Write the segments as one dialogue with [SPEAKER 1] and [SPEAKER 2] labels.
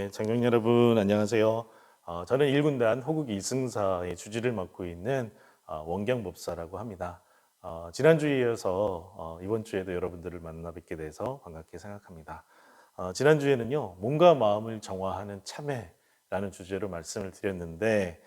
[SPEAKER 1] 네, 장경 여러분 안녕하세요. 저는 1군단 호국 이승사의 주지를 맡고 있는 원경 법사라고 합니다. 지난주에 이어서 이번 주에도 여러분들을 만나 뵙게 돼서 반갑게 생각합니다. 지난주에는요, 몸과 마음을 정화하는 참회라는 주제로 말씀을 드렸는데,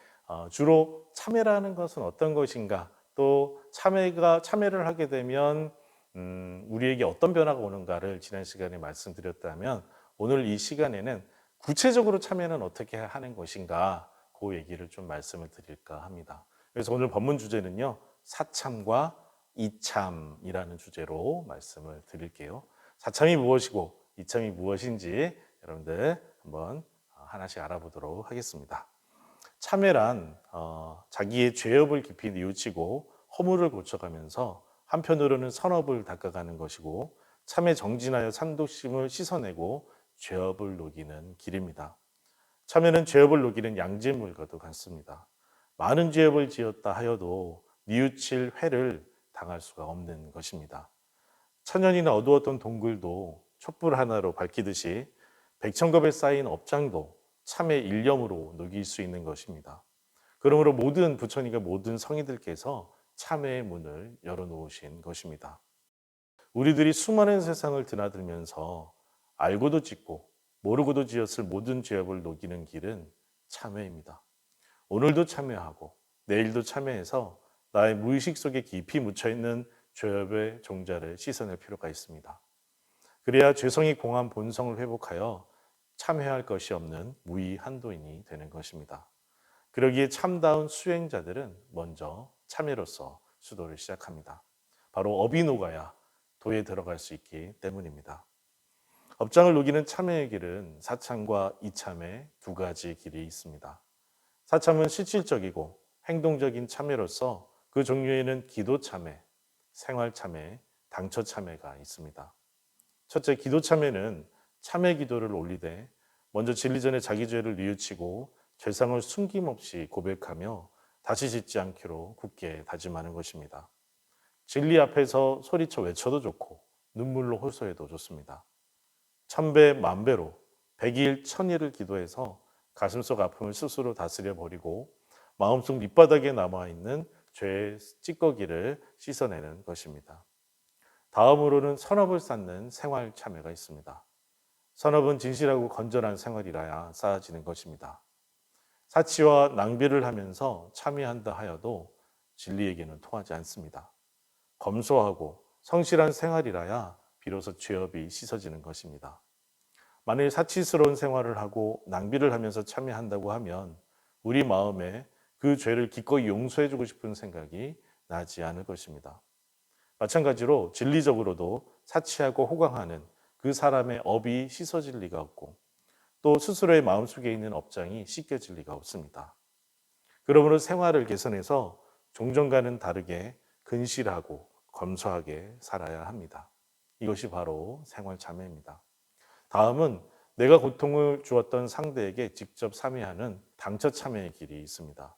[SPEAKER 1] 주로 참회라는 것은 어떤 것인가, 또 참회를 하게 되면 우리에게 어떤 변화가 오는가를 지난 시간에 말씀드렸다면, 오늘 이 시간에는 구체적으로 참여는 어떻게 하는 것인가, 그 얘기를 좀 말씀을 드릴까 합니다. 그래서 오늘 본문 주제는요, 사참과 이참이라는 주제로 말씀을 드릴게요. 사참이 무엇이고 이참이 무엇인지 여러분들 한번 하나씩 알아보도록 하겠습니다. 참회란 자기의 죄업을 깊이 뉘우치고 허물을 고쳐가면서 한편으로는 선업을 닦아가는 것이고, 참회 정진하여 산독심을 씻어내고 죄업을 녹이는 길입니다. 참회는 죄업을 녹이는 양재물과도 같습니다. 많은 죄업을 지었다 하여도 뉘우칠 회를 당할 수가 없는 것입니다. 천년이나 어두웠던 동굴도 촛불 하나로 밝히듯이 백천겁에 쌓인 업장도 참회 일념으로 녹일 수 있는 것입니다. 그러므로 모든 부처님과 모든 성인들께서 참회의 문을 열어놓으신 것입니다. 우리들이 수많은 세상을 드나들면서 알고도 짓고 모르고도 지었을 모든 죄업을 녹이는 길은 참회입니다. 오늘도 참회하고 내일도 참회해서 나의 무의식 속에 깊이 묻혀있는 죄업의 종자를 씻어낼 필요가 있습니다. 그래야 죄성이 공한 본성을 회복하여 참회할 것이 없는 무의한도인이 되는 것입니다. 그러기에 참다운 수행자들은 먼저 참회로서 수도를 시작합니다. 바로 업이 녹아야 도에 들어갈 수 있기 때문입니다. 업장을 녹이는 참회의 길은 사참과 이참의 두 가지 길이 있습니다. 사참은 실질적이고 행동적인 참회로서 그 종류에는 기도 참회, 생활 참회, 당처 참회가 있습니다. 첫째, 기도 참회는 참회 기도를 올리되 먼저 진리 전에 자기 죄를 뉘우치고 죄상을 숨김없이 고백하며 다시 짓지 않기로 굳게 다짐하는 것입니다. 진리 앞에서 소리쳐 외쳐도 좋고 눈물로 호소해도 좋습니다. 천배 만배로 백일 천일을 기도해서 가슴속 아픔을 스스로 다스려 버리고 마음속 밑바닥에 남아있는 죄의 찌꺼기를 씻어내는 것입니다. 다음으로는 선업을 쌓는 생활 참회가 있습니다. 선업은 진실하고 건전한 생활이라야 쌓아지는 것입니다. 사치와 낭비를 하면서 참여한다 하여도 진리에게는 통하지 않습니다. 검소하고 성실한 생활이라야 비로소 죄업이 씻어지는 것입니다. 만일 사치스러운 생활을 하고 낭비를 하면서 참여한다고 하면 우리 마음에 그 죄를 기꺼이 용서해주고 싶은 생각이 나지 않을 것입니다. 마찬가지로 진리적으로도 사치하고 호강하는 그 사람의 업이 씻어질 리가 없고, 또 스스로의 마음속에 있는 업장이 씻겨질 리가 없습니다. 그러므로 생활을 개선해서 종전과는 다르게 근실하고 검소하게 살아야 합니다. 이것이 바로 생활 참회입니다. 다음은 내가 고통을 주었던 상대에게 직접 참회하는 당처 참회의 길이 있습니다.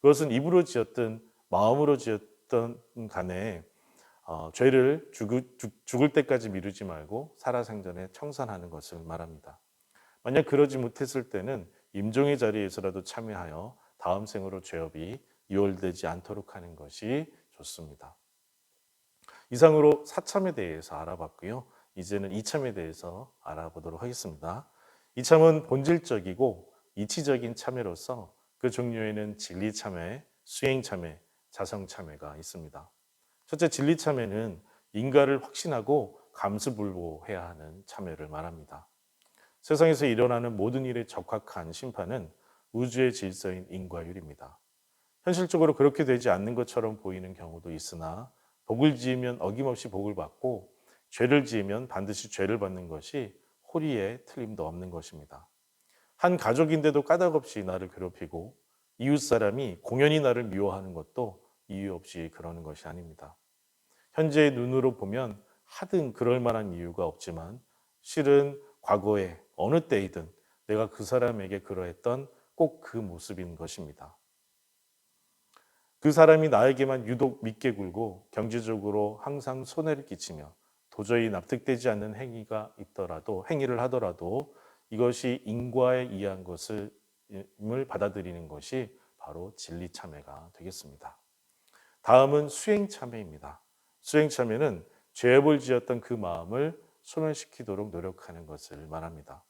[SPEAKER 1] 그것은 입으로 지었든 마음으로 지었든 간에 죄를 죽을 때까지 미루지 말고 살아생전에 청산하는 것을 말합니다. 만약 그러지 못했을 때는 임종의 자리에서라도 참여하여 다음 생으로 죄업이 이월되지 않도록 하는 것이 좋습니다. 이상으로 사참에 대해서 알아봤고요. 이제는 이참에 대해서 알아보도록 하겠습니다. 이참은 본질적이고 이치적인 참회로서 그 종류에는 진리참회, 수행참회, 자성참회가 있습니다. 첫째, 진리참회는 인가를 확신하고 감수불복해야 하는 참회를 말합니다. 세상에서 일어나는 모든 일에 적합한 심판은 우주의 질서인 인과율입니다. 현실적으로 그렇게 되지 않는 것처럼 보이는 경우도 있으나 복을 지으면 어김없이 복을 받고 죄를 지으면 반드시 죄를 받는 것이 호리에 틀림도 없는 것입니다. 한 가족인데도 까닭없이 나를 괴롭히고 이웃 사람이 공연히 나를 미워하는 것도 이유 없이 그러는 것이 아닙니다. 현재의 눈으로 보면 하등 그럴 만한 이유가 없지만 실은 과거에 어느 때이든 내가 그 사람에게 그러했던 꼭 그 모습인 것입니다. 그 사람이 나에게만 유독 믿게 굴고 경제적으로 항상 손해를 끼치며 도저히 납득되지 않는 행위를 하더라도 이것이 인과에 의한 것을 받아들이는 것이 바로 진리 참회가 되겠습니다. 다음은 수행 참회입니다. 수행 참회는 죄업을 지었던 그 마음을 소멸시키도록 노력하는 것을 말합니다.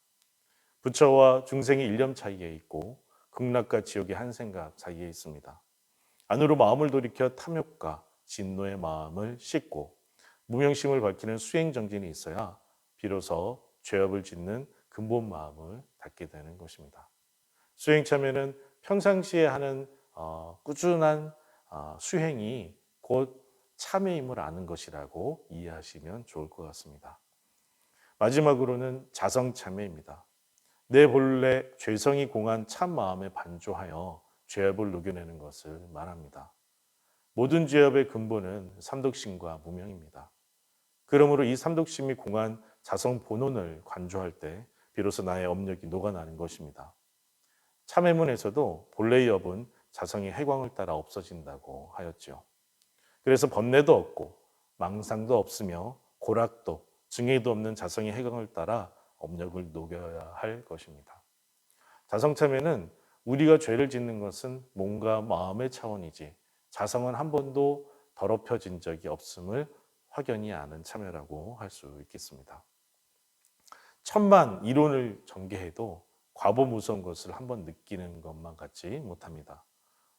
[SPEAKER 1] 부처와 중생이 일념 차이에 있고 극락과 지옥의 한 생각 사이에 있습니다. 안으로 마음을 돌이켜 탐욕과 진노의 마음을 씻고 무명심을 밝히는 수행 정진이 있어야 비로소 죄업을 짓는 근본 마음을 닫게 되는 것입니다. 수행 참회는 평상시에 하는 꾸준한 수행이 곧 참회임을 아는 것이라고 이해하시면 좋을 것 같습니다. 마지막으로는 자성 참회입니다. 내 본래 죄성이 공한 참 마음에 반조하여 죄업을 녹여내는 것을 말합니다. 모든 죄업의 근본은 삼독심과 무명입니다. 그러므로 이 삼독심이 공한 자성 본원을 관조할 때 비로소 나의 업력이 녹아나는 것입니다. 참회문에서도 본래의 업은 자성의 해광을 따라 없어진다고 하였죠. 그래서 번뇌도 없고 망상도 없으며 고락도 증해도 없는 자성의 해광을 따라 업력을 녹여야 할 것입니다. 자성참회는 우리가 죄를 짓는 것은 몸과 마음의 차원이지 자성은 한 번도 더럽혀진 적이 없음을 확연히 아는 참회라고 할 수 있겠습니다. 천만 이론을 전개해도 과보무서운 것을 한번 느끼는 것만 같지 못합니다.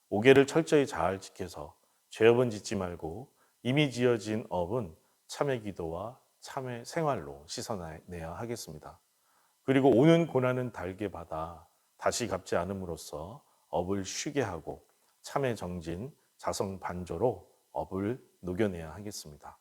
[SPEAKER 1] 오계를 철저히 잘 지켜서 죄업은 짓지 말고 이미 지어진 업은 참회 기도와 참회 생활로 씻어내야 하겠습니다. 그리고 오는 고난은 달게 받아 다시 갚지 않음으로써 업을 쉬게 하고 참회 정진, 자성 반조로 업을 녹여내야 하겠습니다.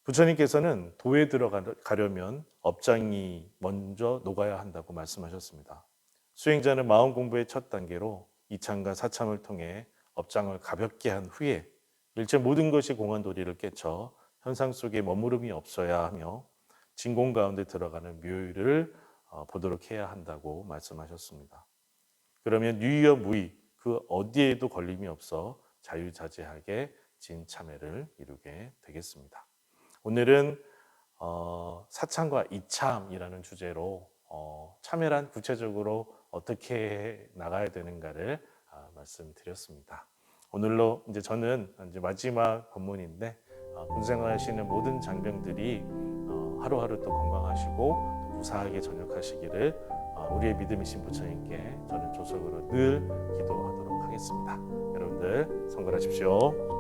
[SPEAKER 1] 부처님께서는 도에 들어가려면 업장이 먼저 녹아야 한다고 말씀하셨습니다. 수행자는 마음 공부의 첫 단계로 이참과 사참을 통해 업장을 가볍게 한 후에 일체 모든 것이 공한 도리를 깨쳐 현상 속에 머무름이 없어야 하며 진공 가운데 들어가는 묘의를 보도록 해야 한다고 말씀하셨습니다. 그러면 유의와 무의 그 어디에도 걸림이 없어 자유자재하게 진참회를 이루게 되겠습니다. 오늘은 사참과 이참이라는 주제로 참회란 구체적으로 어떻게 나가야 되는가를 말씀드렸습니다. 오늘로 이제 저는 이제 마지막 법문인데 군생활하시는 모든 장병들이 하루하루 또 건강하시고 또 무사하게 전역하시기를 우리의 믿음이신 부처님께 저는 조석으로 늘 기도하도록 하겠습니다. 여러분들 성불하십시오.